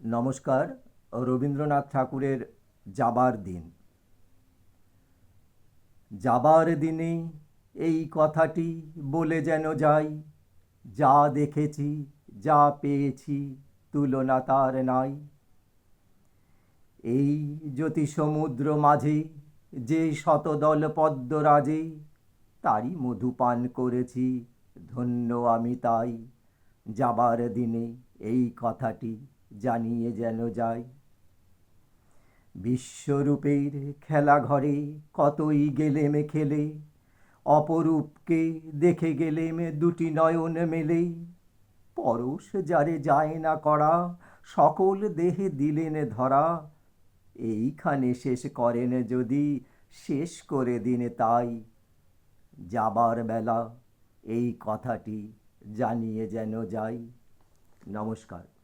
নমস্কার। রবীন্দ্রনাথ ঠাকুরের যাবার দিন। যাবার দিনে এই কথাটি বলে যেন যাই, যা দেখেছি যা পেয়েছি তুলনা তার নাই। এই জ্যোতি সমুদ্র মাঝে যে শতদল পদ্মরাজে, তারই মধু পান করেছি, ধন্য আমি তাই। যাবার দিনে এই কথাটি জানিয়ে যেন যাই। বিশ্বরূপের খেলাঘরে কতই গেলেম খেলে, অপরূপকে দেখে গেলেম দুটি নয়ন মেলে। পরশ যারে যায় না করা, সকল দেহে দিলেন ধরা। এইখানে শেষ করেন যদি, শেষ করে দিন তাই। যাবার বেলা এই কথাটি জানিয়ে যেন যাই। নমস্কার।